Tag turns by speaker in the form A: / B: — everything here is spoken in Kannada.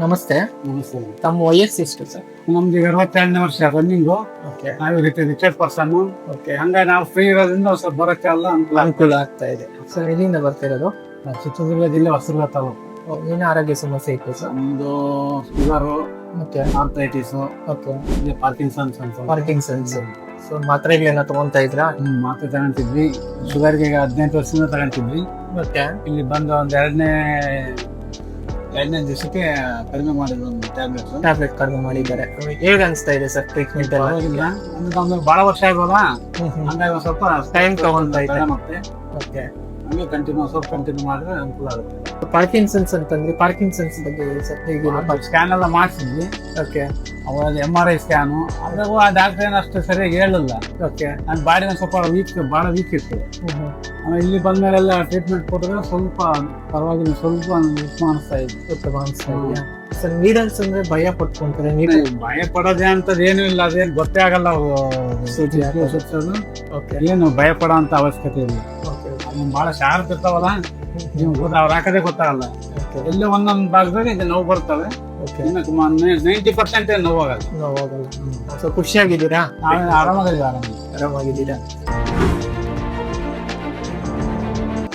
A: ನಮಸ್ತೆ,
B: ನಮಸ್ತೆ.
A: ತಮ್ಮ ವಯಸ್ಸು ಎಷ್ಟು ಸರ್?
B: ನಮ್ದು ಈಗ 22ನೇ ವರ್ಷ ರನ್ನಿಂಗು.
A: ಓಕೆ
B: ನಾವು ರಿಟೈರ್ಡ್ ಪರ್ಸನ್.
A: ಓಕೆ,
B: ಹಂಗಾಗಿ ನಾವು ಫ್ರೀ ಇರೋದ್ರಿಂದ ಒಂದ್ ಸ್ವಲ್ಪ ಬರೋಕ್ಕೆ ಎಲ್ಲ
A: ಅನುಕೂಲ ಆಗ್ತಾ ಇದೆ ಸರ್. ಎಲ್ಲಿಂದ ಬರ್ತಿರೋದು?
B: ಚಿತ್ರದುರ್ಗ ಜಿಲ್ಲೆ ಹೊಸದುರ್ಗ ತಾಲೂಕು.
A: ಏನು ಆರೋಗ್ಯ ಸಮಸ್ಯೆ ಇತ್ತು ಸರ್?
B: ಒಂದು sugar,
A: okay
B: arthritis,
A: okay,
B: Parkinson's ಅಂತ
A: ಪಾರ್ಕಿನ್ಸನ್ಸ್. ಸೊ ಮಾತ್ರೆಗಳನ್ನ ತಗೊಂತಾ ಇದ್ರಾ?
B: ಮಾತ್ರೆ ತಗೊಂತಿದ್ವಿ. ಶುಗರ್ಗೆ ಈಗ 18 ವರ್ಷದಿಂದ ತಗೊಂತಿದ್ವಿ.
A: ಓಕೆ,
B: ಇಲ್ಲಿ ಬಂದು ಒಂದು ಎರಡನೇ ದಿವಸಕ್ಕೆ ಕಡಿಮೆ ಮಾಡಿದ್ರು ಒಂದು ಟ್ಯಾಬ್ಲೆಟ್.
A: ಟ್ಯಾಬ್ಲೆಟ್ ಕಡಿಮೆ ಮಾಡಿದ್ದಾರೆ. ಹೇಗೆ ಅನಿಸ್ತಾ ಇದೆ ಸರ್ ಟ್ರೀಟ್ಮೆಂಟ್ ಎಲ್ಲ?
B: ಪರವಾಗಿಲ್ಲ. ಅಂದ್ರೆ ನಮ್ದು ಬಹಳ ವರ್ಷ ಆಗೋಲ್ಲ, ಹಂಗಾಗಿ ಒಂದ್ ಸ್ವಲ್ಪ
A: ಟೈಮ್ ತಗೊಂತಾ ಇದೆ.
B: ಮತ್ತೆ
A: ಓಕೆ,
B: ಹಂಗೆ ಕಂಟಿನ್ಯೂ ಮಾಡಿದ್ರೆ ಅನುಕೂಲ ಆಗುತ್ತೆ.
A: ಪಾರ್ಕಿನ್ಸನ್ಸ್ ಅಂತಂದ್ರೆ ಪಾರ್ಕಿನ್ಸನ್ಸ್ ಬಗ್ಗೆ ಸರ್ ಹೇಗೆ?
B: ಸ್ಕ್ಯಾನ್ ಎಲ್ಲ ಮಾಡಿಸಿದ್ವಿ.
A: ಓಕೆ
B: ಅವಾಗ MRI ಸ್ಕ್ಯಾನು, ಅದ್ರಾಗೂ ಆ ಡಾಕ್ಟರ್ ಏನು ಅಷ್ಟು ಸರಿಯಾಗಿ ಹೇಳಿಲ್ಲ.
A: ಓಕೆ,
B: ನನ್ನ ಬಾಡಿ ಒಂದು ಸ್ವಲ್ಪ ಭಾಳ ವೀಕ್ ಇತ್ತು. ಆಮೇಲೆ ಇಲ್ಲಿ ಬಂದ್ಮೇಲೆಲ್ಲ ಟ್ರೀಟ್ಮೆಂಟ್ ಕೊಟ್ಟರೆ ಸ್ವಲ್ಪ ಪರವಾಗಿಲ್ಲ, ಸ್ವಲ್ಪ ಉತ್ತಮ ಅನಿಸ್ತಾ ಇತ್ತು.
A: ಉತ್ತಮ ಅನಿಸ್ತಾ ಇದೆಯಾ ಸರ್? ನೀಡಲ್ಸ್ ಅಂದ್ರೆ ಭಯ ಪಟ್ಕೊಂತಾರೆ ನೀವು?
B: ಭಯ ಪಡೋದೇ ಅಂತದ್ದು ಏನೂ ಇಲ್ಲ, ಅದೇನು ಗೊತ್ತೇ ಆಗಲ್ಲ.
A: ಸೂಜಿ
B: ಸುತ್ತೋದು
A: ಓಕೆ
B: ಏನು ಭಯ ಪಡೋ ಅಂತ ಅವಶ್ಯಕತೆ ಇಲ್ಲ.
A: ಓಕೆ
B: ಅದನ್ನ ಭಾಳ ಶಾರ್ಪ್ ಇರ್ತಾವಲ್ಲ, ನೀವು ಅವ್ರು ಹಾಕೋದೇ ಗೊತ್ತಾಗಲ್ಲ.
A: ಓಕೆ
B: ಎಲ್ಲೇ ಒಂದೊಂದು ಭಾಗದಾಗ ಇದು ನೋವು ಬರ್ತವೆ.
A: ಓಕೆ,
B: 90% ನೋವಾಗಲ್ಲ.
A: ನೋವಾಗಲ್ಲ. ಸೊ ಖುಷಿಯಾಗಿದ್ದೀರಾ?
B: ಆರಾಮಾಗಿದ್ದೀವಿ.
A: ಆರಾಮಾಗಿದ್ದೀರಾ?